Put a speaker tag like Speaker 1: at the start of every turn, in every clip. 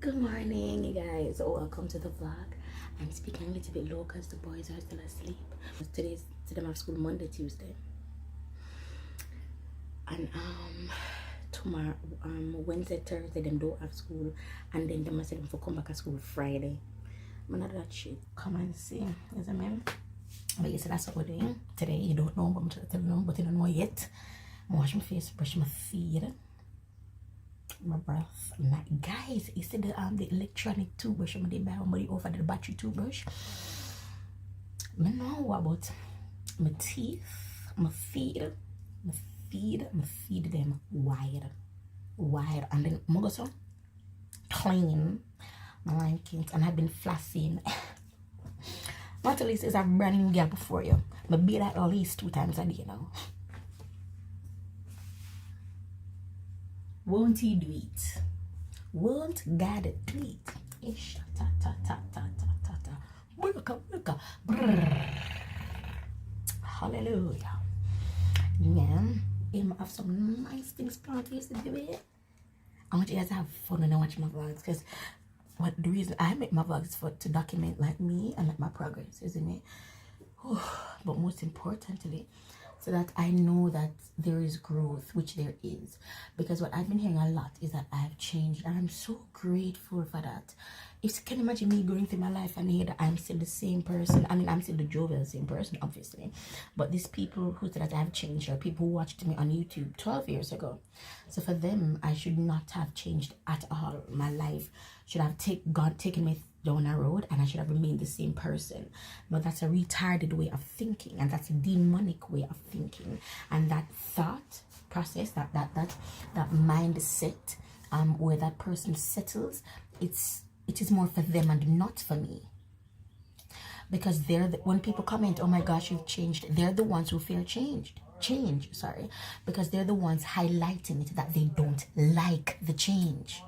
Speaker 1: Good morning, you guys. Welcome to the vlog. I'm speaking a little bit low because the boys are still asleep. Today I have school Monday, Tuesday, and tomorrow, Wednesday, Thursday them don't have school, and then they must say them for come back to school Friday. I'm not that shit. Come and see, is it man? But you see that's what we're doing today. You don't know, but I'm trying to tell you, but you don't know yet. I'm wash my face, brush my feet, my breath. Like, guys, you see the electronic toothbrush I'm gonna buy somebody over the battery toothbrush. I know about my teeth, my feet them wide, and then I'm gonna clean my linkings, and I've been flossing. Not at least is a brand new girl before you. I beat at least 2 times a day now. Won't he do it? Won't God do it? Ish, ta ta ta ta ta ta ta. Burka. Hallelujah. Yeah, I have some nice things planned for you to do it. I want you guys to have fun when I watch my vlogs, because the reason I make my vlogs is to document like me and like my progress, isn't it? But most importantly, so that I know that there is growth, which there is. Because what I've been hearing a lot is that I've changed, and I'm so grateful for that. If you can imagine me going through my life and hear that I'm still the same person. I mean, I'm still the jovial same person, obviously. But these people who said that I've changed are people who watched me on YouTube 12 years ago. So for them, I should not have changed at all. My life should have taken me down a road, and I should have remained the same person. But that's a retarded way of thinking, and that's a demonic way of thinking. And that thought process, that mindset, where that person settles, it is more for them and not for me. Because when people comment, oh my gosh, you've changed, they're the ones who feel change, because they're the ones highlighting it, that they don't like the change.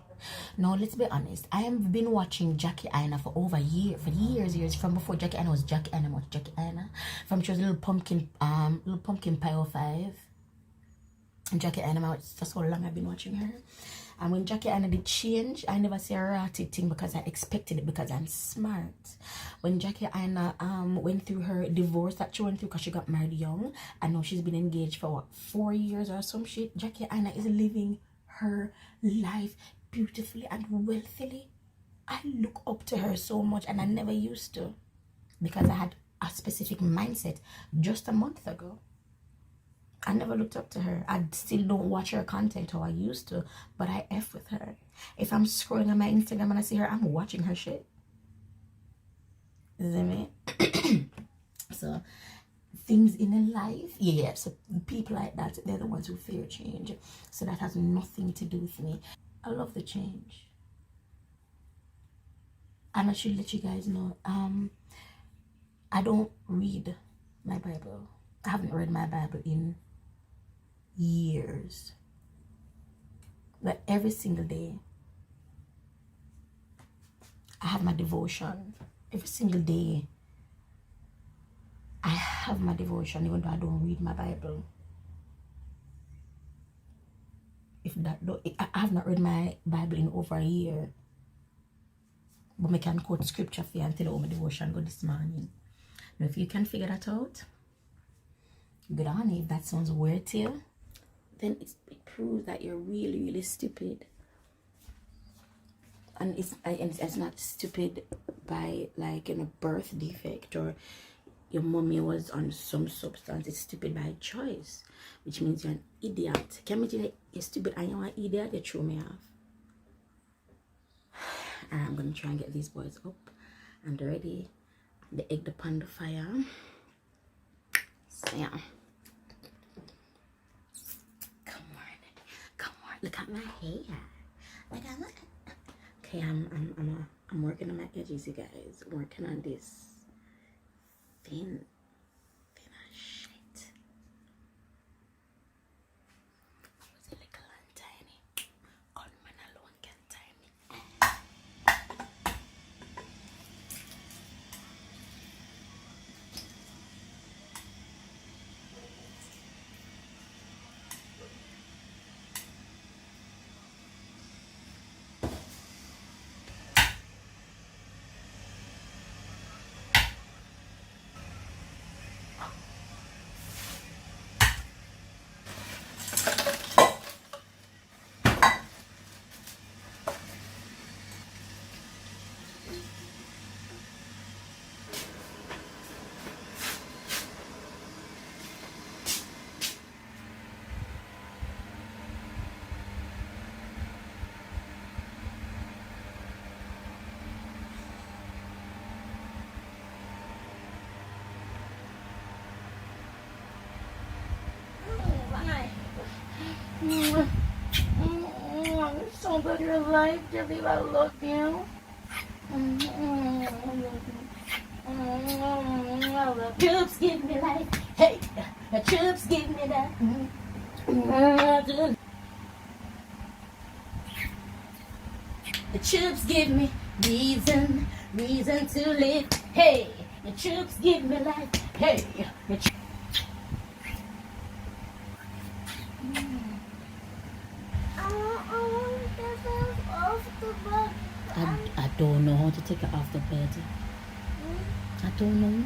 Speaker 1: Now, let's be honest. I have been watching Jackie Aina for years, from before Jackie Aina was Jackie Aina. From she was little pumpkin pie 5. And Jackie Aina, that's how long I've been watching her. And when Jackie Aina did change, I never say a ratty thing because I expected it, because I'm smart. When Jackie Aina went through her divorce that she went through because she got married young, and now she's been engaged for what, 4 years or some shit. Jackie Aina is living her life beautifully and wealthily. I look up to her so much, and I never used to, because I had a specific mindset just a month ago. I never looked up to her. I still don't watch her content how I used to, but I F with her. If I'm scrolling on my Instagram and I see her, I'm watching her shit. Is that me? So things in life, yeah, so people like that, they're the ones who fear change. So that has nothing to do with me. I love the change. And I should let you guys know, I don't read my Bible. I haven't read my Bible in years. But every single day, I have my devotion. Every single day, I have my devotion, even though I don't read my Bible. I have not read my Bible in over a year, but I can quote scripture for you and tell you how my devotion go this morning. Now, if you can figure that out, good on you. If that sounds weird to you, then it proves that you're really, really stupid. And it's not stupid by like a birth defect, or your mommy was on some substance. It's stupid by choice, which means you're an idiot. Can you imagine you're stupid and you're an idiot? You throw me off. Alright, I'm gonna try and get these boys up and ready. The egg upon the fire. So yeah. Come on. Look at my hair. Look. Okay, I'm working on my edges, you guys. Working on this thin as shit. Was a little and tiny. Gunman alone can tie me. It's so good your life, Jimmy. I love you. Chips give me life. Hey, the chips give me that. The chips give me reason to live. Hey, the chips give me life. Hey, the chips. I don't know how to take it off the bed. I don't know.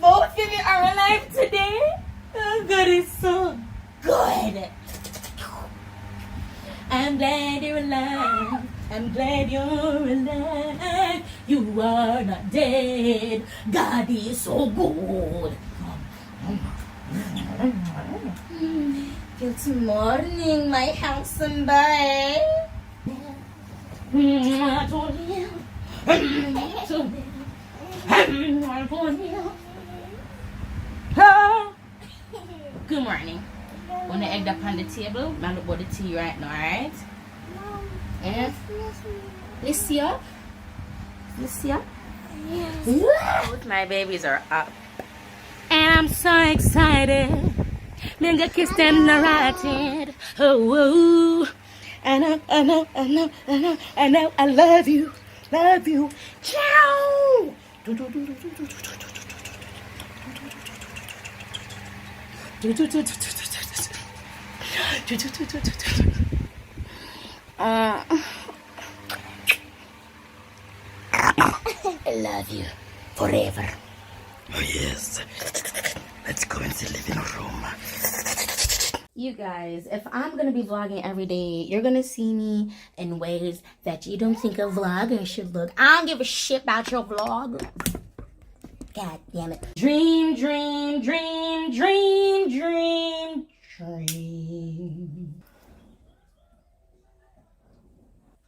Speaker 1: Both of you are alive today. Oh, God is so good. I'm glad you're alive. I'm glad you're alive. You are not dead. God is so good. Good morning, my handsome boy. Good morning. Want to egg up on the table? I'm about the tea right now, alright? Yeah. Licia? Both my babies are up. And I'm so excited. Me gonna kiss them right. Oh. I know, I love you. Ciao. I love you forever. Oh yes. Let's go into the living room. You guys, if I'm gonna be vlogging every day, you're gonna see me in ways that you don't think a vlogger should look. I don't give a shit about your vlog. God damn it. Dream.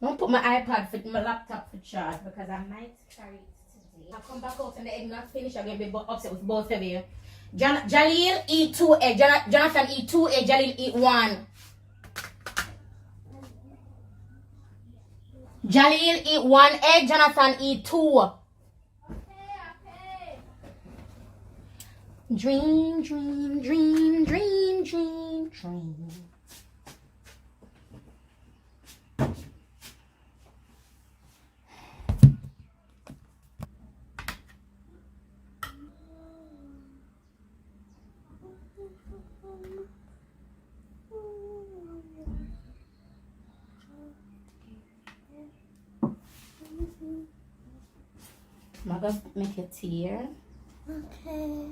Speaker 1: I'm gonna put my iPad for my laptop for charge because I might carry it today. I'll come back out and the egg not finished. I'm gonna be upset with both of you. Jalil eat 2 egg. Jonathan eat 2 egg. Jalil eat 1. Jalil eat 1 egg. Jonathan eat 2. Okay. Dream. I'm gonna make a tear. Okay.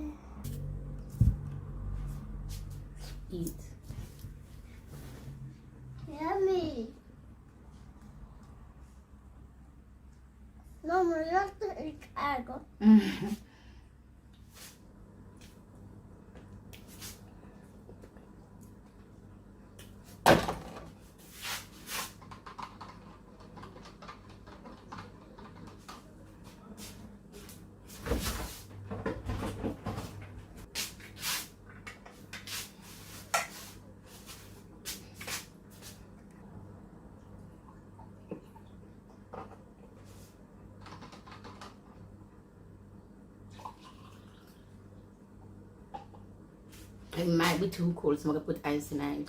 Speaker 1: Eat. Yummy. No, I have to eat egg. It might be too cold, so I'm gonna put ice in it.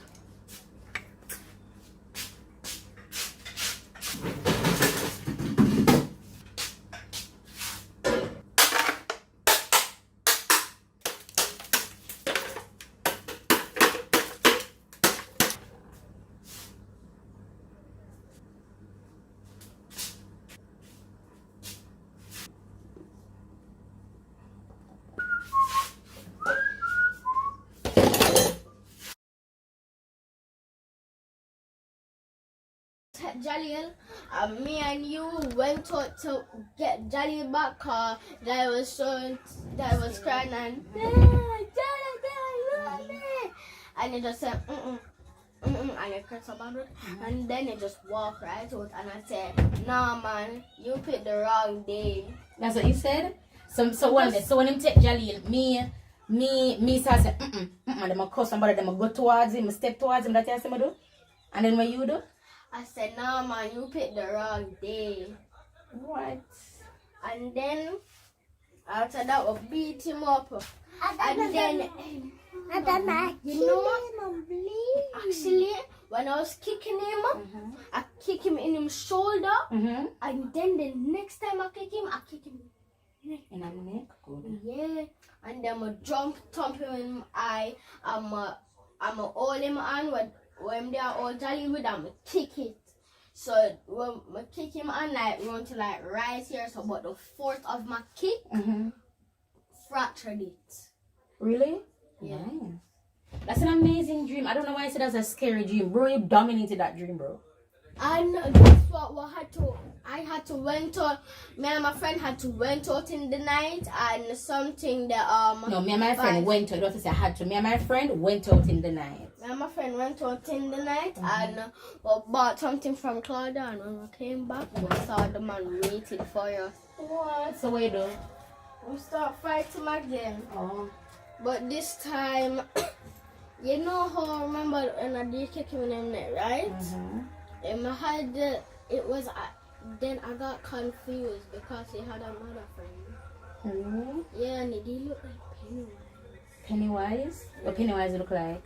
Speaker 2: Jalil, me and you went out to get Jalil back car that was crying and and he just said and I cursed about it and then he just walked right out and I said, nah man, you picked the wrong day.
Speaker 1: That's what you said? So when him take Jaleel, me start say, them a call somebody, them a go towards him, step towards him, that you see me do? And then what you do?
Speaker 2: I said, nah, man, you picked the wrong day.
Speaker 1: What?
Speaker 2: And then, after that, we beat him up. And then, you know, actually, when I was kicking him, I kick him in his shoulder. And then the next time I kick him
Speaker 1: in the neck. Good.
Speaker 2: Yeah. And then I thump him in my eye. I'm a hold him on when they are all jolly with them, kick it. So when I kick him on, like run to like right here, so about the fourth of my kick fractured it.
Speaker 1: Really?
Speaker 2: Yeah.
Speaker 1: Nice. That's an amazing dream. I don't know why I said that's a scary dream, bro. You dominated that dream, bro.
Speaker 2: And that's what me and my friend had to went out in the night and something that
Speaker 1: No, me and my friend went out. Don't say I had to. Me and my friend went out in the night.
Speaker 2: Me and my friend went out in the night and we bought something from Claudia, and when we came back we saw the man waiting for us.
Speaker 1: What? So what you do?
Speaker 2: We start fighting again.
Speaker 1: Oh.
Speaker 2: But this time you know how I remember when I did kick him in the neck, right? And I had it was then I got confused because he had another friend. Yeah, and he did look like Pennywise.
Speaker 1: Pennywise?
Speaker 2: Yeah.
Speaker 1: What Pennywise look like?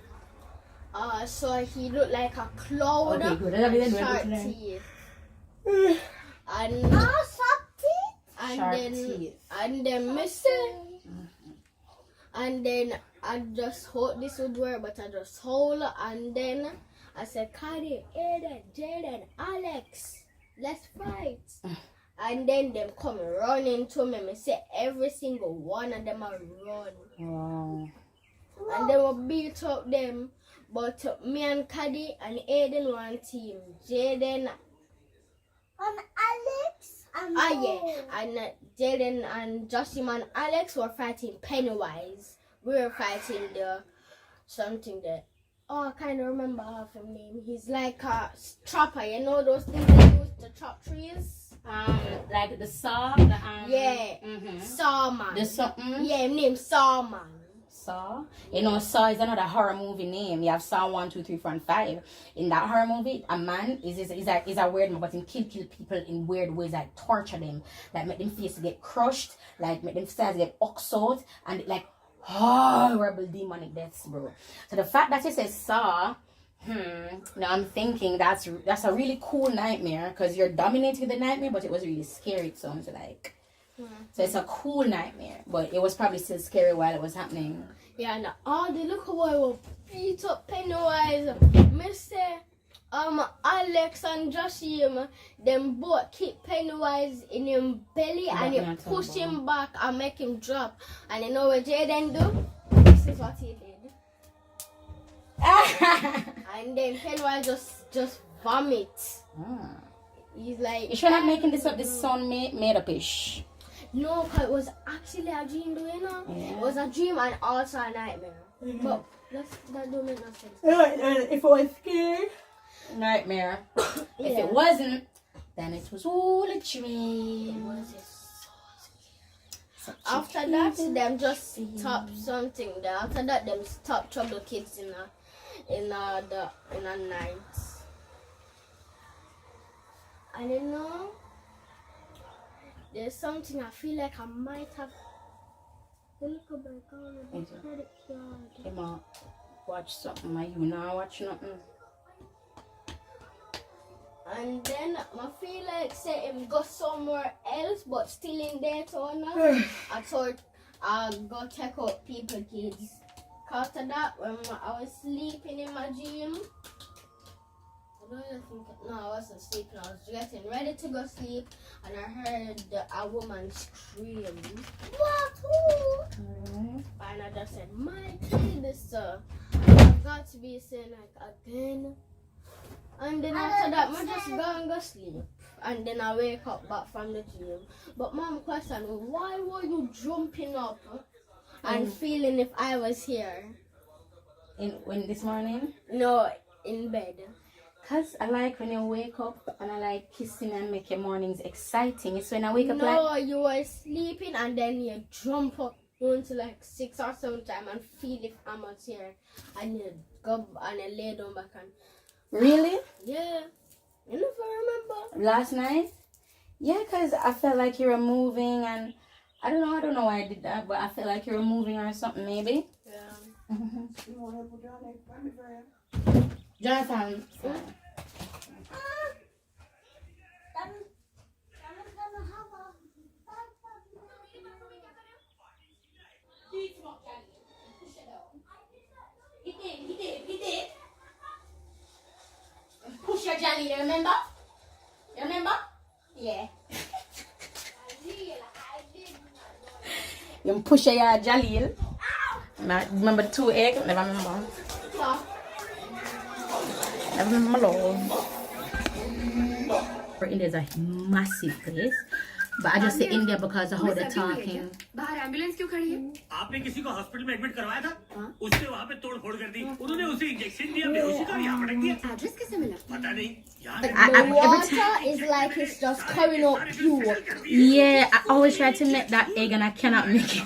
Speaker 2: So he looked like a cloud.
Speaker 1: Okay, good.
Speaker 2: And sharp teeth. And sharp teeth. And then Mr. And then I just hoped this would work, but I just hold, and then I said, Kadie, Aiden, Jaden, Alex, let's fight. And then them come running to me. I say every single one of them are run.
Speaker 1: Wow.
Speaker 2: And then we beat up them. But me and Kadie and Aiden one team. Jaden and Alex. And Jaden and Joshua and Alex were fighting Pennywise. We were fighting something that. Oh, I kind of remember half his name. He's like a chopper, you know those things they use to chop trees?
Speaker 1: Like the saw?
Speaker 2: Yeah. Sawman.
Speaker 1: The saw?
Speaker 2: Yeah, his name's Sawman.
Speaker 1: Saw? You know, Saw is another horror movie name. You have Saw 1, 2, 3, 4, and 5. In that horror movie, a man is a weird man, but he kill people in weird ways, like torture them, like make them face get crushed, like make them face get oxed out, and like horrible demonic deaths, bro. So the fact that you say Saw, now I'm thinking that's a really cool nightmare because you're dominating the nightmare, but it was really scary. It sounds like. So it's a cool nightmare, but it was probably still scary while it was happening.
Speaker 2: Yeah, and all the little boy will beat up Pennywise. Mr. Alex and Joshua, them both kick Pennywise in his belly and you push him back and make him drop. And you know what Jaden do? This is what he did. And then Pennywise just vomit. He's like,
Speaker 1: you sure not making this up? This sound made up-ish.
Speaker 2: No, because it was actually a dream, do you know? Yeah. It was a dream and also a nightmare. But that don't make no sense.
Speaker 1: If it was scary, nightmare. If it wasn't, then it was all a dream.
Speaker 2: It was so scary. After that, them just stop something. After that, them stop trouble kids in a night. And you know, there's something I feel like I might have. Look back on the credit card.
Speaker 1: Come on, watch something. You not watch nothing.
Speaker 2: And then I feel like say him go somewhere else, but still in Daytona. I thought I'd go check out people kids. After that, when I was sleeping in my gym. No, I wasn't sleeping. I was getting ready to go sleep, and I heard a woman scream. What? Who? And I just said, "My kids, I've got to be saying like again." And then after that, I just go and go sleep. And then I wake up back from the gym. But mom questioned, why were you jumping up and feeling if I was here?
Speaker 1: When this morning?
Speaker 2: No, in bed.
Speaker 1: Cause I like when you wake up and I like kissing and make your mornings exciting. It's when I wake up
Speaker 2: No, you were sleeping and then you jump up going to like 6 or 7 times and feel if Amma's here and you go and you lay down back and
Speaker 1: Really?
Speaker 2: yeah. You never remember?
Speaker 1: Last night? Yeah, cause I felt like you were moving and I don't know why I did that, but I felt like you were moving or something maybe.
Speaker 2: Yeah.
Speaker 1: Jonathan. He did. Push your jelly, you remember? You remember? Yeah. You push your jelly. Remember the 2 eggs? Never remember. Never remember my love. India is a massive place. But I just say India because of how they're talking.
Speaker 3: बाहर ambulance क्यों खड़ी है? आपने किसी को hospital में admit करवाया था? उसने वहाँ पे तोड़-फोड़ कर दी। उन्होंने उसे इंजेक्शन दिया, बेहोशी का यहाँ पटक दिया। एड्रेस कैसे मिला? पता नहीं।
Speaker 2: The water is like it's just coming out pure.
Speaker 1: Yeah, I always try to make that egg and I cannot make it.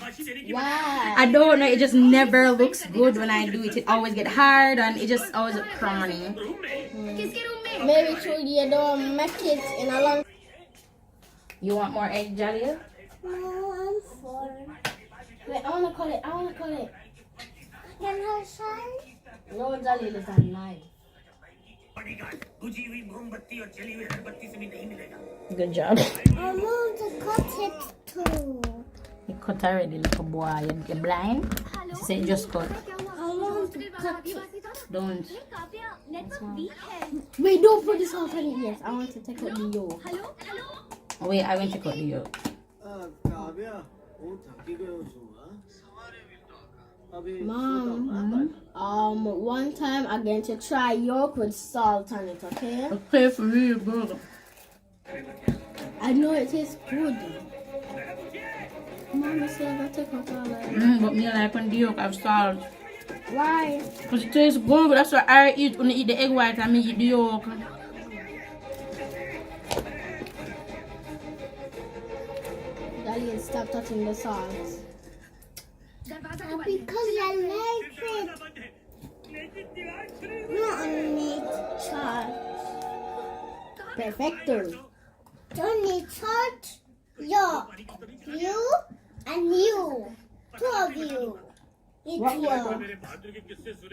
Speaker 2: Why?
Speaker 1: I don't know, it just never looks good when I do it. It always get hard and it just always look crummy.
Speaker 3: किसके room में?
Speaker 2: Maybe truly you don't make it in a long.
Speaker 1: You want more egg jelly?
Speaker 2: No, I'm full. Wait, I wanna call it. Can I try? No, Jolly is a knife.
Speaker 1: Good job.
Speaker 2: I want to cut it too.
Speaker 1: You cut already, little boy. You're blind? She said just cut.
Speaker 2: I want to cut it.
Speaker 1: Don't.
Speaker 2: Wait, don't put this on it. Yes, I want to take out the yolk.
Speaker 1: Wait, I went to cut the yolk.
Speaker 2: Mom, one time I'm going to try yolk with salt on it, okay?
Speaker 1: It tastes really good.
Speaker 2: I know it tastes good. Mom, said I gotta take out all that.
Speaker 1: But me like when the yolk have salt.
Speaker 2: Why?
Speaker 1: Because it tastes good. That's what I eat when I eat the egg white and me eat the yolk.
Speaker 2: Daddy, stop touching the salt. Because I like it. No, I need salt. Perfecto. Don't need salt. Yo, you and you. 2 of you. Eat yolk.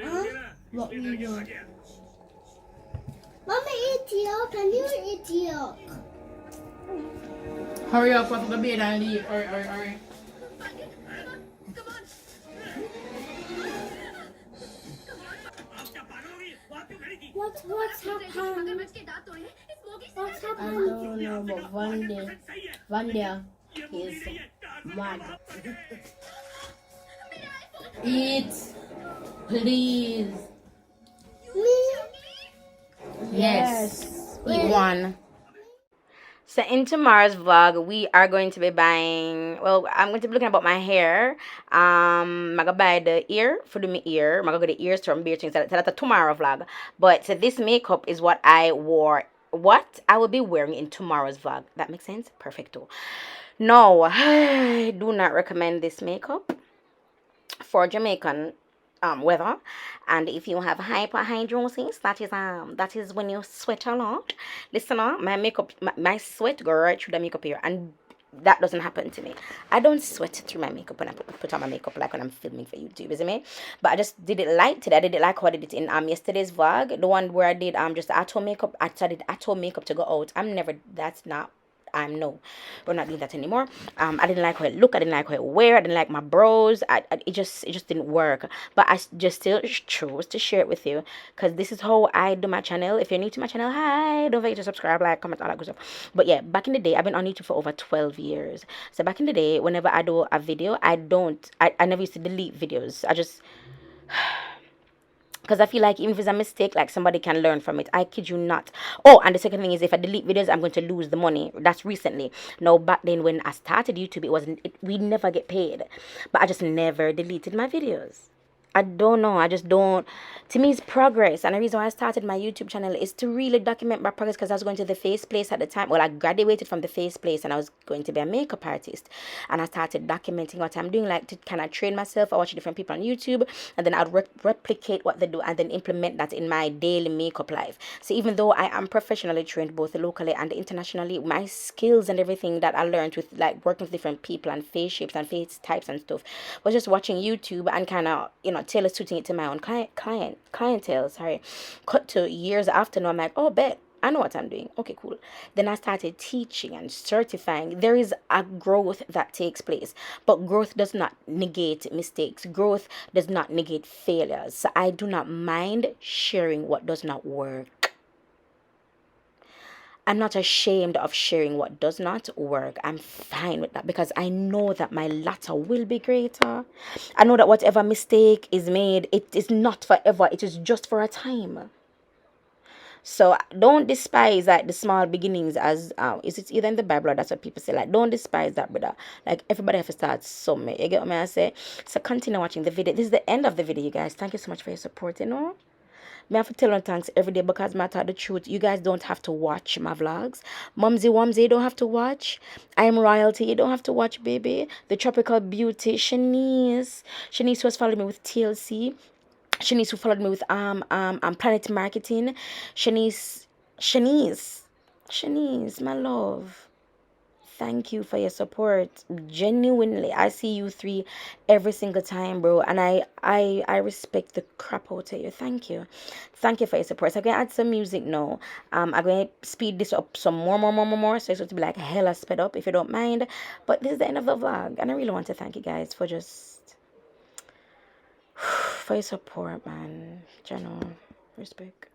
Speaker 2: Huh? What we yolk? Mama eat yolk and you eat yolk.
Speaker 1: Hurry up, put the bed and leave. Hurry.
Speaker 2: What's happened? What's happened? I don't know, but one day he's mad.
Speaker 1: Eat. Please.
Speaker 2: Me?
Speaker 1: Yes. Eat one. So in tomorrow's vlog, we are going to be buying, well, I'm going to be looking about my hair. I'm going to buy the ear, for my ear. I'm going to go the ears from beer things. So that's a tomorrow vlog. But so this makeup is what I wore, what I will be wearing in tomorrow's vlog. That makes sense? Perfecto. No, I do not recommend this makeup for Jamaican weather. And if you have hyperhidrosis, that is when you sweat a lot. Listen, my makeup, my sweat go right through the makeup here, and that doesn't happen to me. I don't sweat through my makeup when I put on my makeup, like when I'm filming for YouTube, isn't it? But I just did it light today. I did it like how I did it in yesterday's vlog, the one where I did just at-home makeup. I did at-home makeup to go out. No, we're not doing that anymore. I didn't like how it looked. I didn't like how it wear. I didn't like my brows. It just didn't work. But I just still chose to share it with you because this is how I do my channel. If you're new to my channel, hi, don't forget to subscribe, like, comment, all that good stuff. But yeah, back in the day, I've been on YouTube for over 12 years. So back in the day, whenever I do a video, I never used to delete videos. I just, because I feel like even if it's a mistake, like somebody can learn from it. I kid you not. Oh, and the second thing is, if I delete videos, I'm going to lose the money. That's recently. Now, back then when I started YouTube, we never get paid. But I just never deleted my videos. I don't know. I just don't. To me, it's progress. And the reason why I started my YouTube channel is to really document my progress, because I was going to the face place at the time. Well, I graduated from the face place and I was going to be a makeup artist. And I started documenting what I'm doing, like to kind of train myself. I watch different people on YouTube, and then I'd replicate what they do and then implement that in my daily makeup life. So even though I am professionally trained both locally and internationally, my skills and everything that I learned with like working with different people and face shapes and face types and stuff was just watching YouTube and kind of, you know, tailor suiting it to my own clientele. Sorry. Cut to years after now, I'm like, oh, bet I know what I'm doing. Okay, cool. Then I started teaching and certifying. There is a growth that takes place, but growth does not negate mistakes. Growth does not negate failures. So I do not mind sharing what does not work. I'm not ashamed of sharing what does not work. I'm fine with that, because I know that my latter will be greater. I know that whatever mistake is made, it is not forever. It is just for a time. So don't despise like the small beginnings, as is it either in the Bible or that's what people say. Like, don't despise that, brother. Like, everybody has to start somewhere. You get what I say? So continue watching the video. This is the end of the video, you guys. Thank you so much for your support, you know. I have to tell you thanks every day, because I tell the truth, you guys don't have to watch my vlogs. Mumsy Wumsy, you don't have to watch. I'm Royalty, you don't have to watch, baby. The Tropical Beauty, Shanice was following me with TLC. Shanice, who followed me with Planet Marketing. Shanice, my love. Thank you for your support. Genuinely, I see you three every single time, bro, and I respect the crap out of you. Thank you for your support. So I'm gonna add some music now. I'm gonna speed this up some more, so it's going to be like hella sped up, if you don't mind. But this is the end of the vlog, and I really want to thank you guys for just for your support, man. General respect.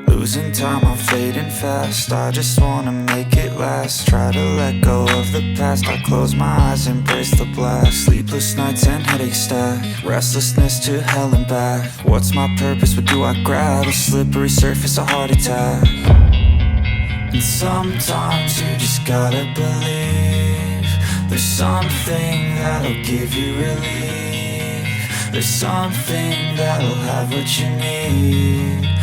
Speaker 4: Losing time, I'm fading fast. I just wanna make it last. Try to let go of the past. I close my eyes, embrace the blast. Sleepless nights and headaches stack. Restlessness to hell and back. What's my purpose? What do I grab? A slippery surface, a heart attack. And sometimes you just gotta believe there's something that'll give you relief. There's something that'll have what you need.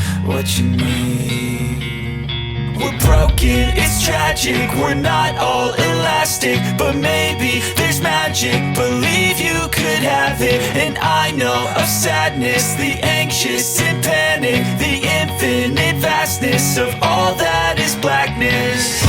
Speaker 4: We're broken, it's tragic. We're not all elastic, but maybe there's magic. Believe you could have it. And I know of sadness, the anxious and panic, the infinite vastness of all that is blackness.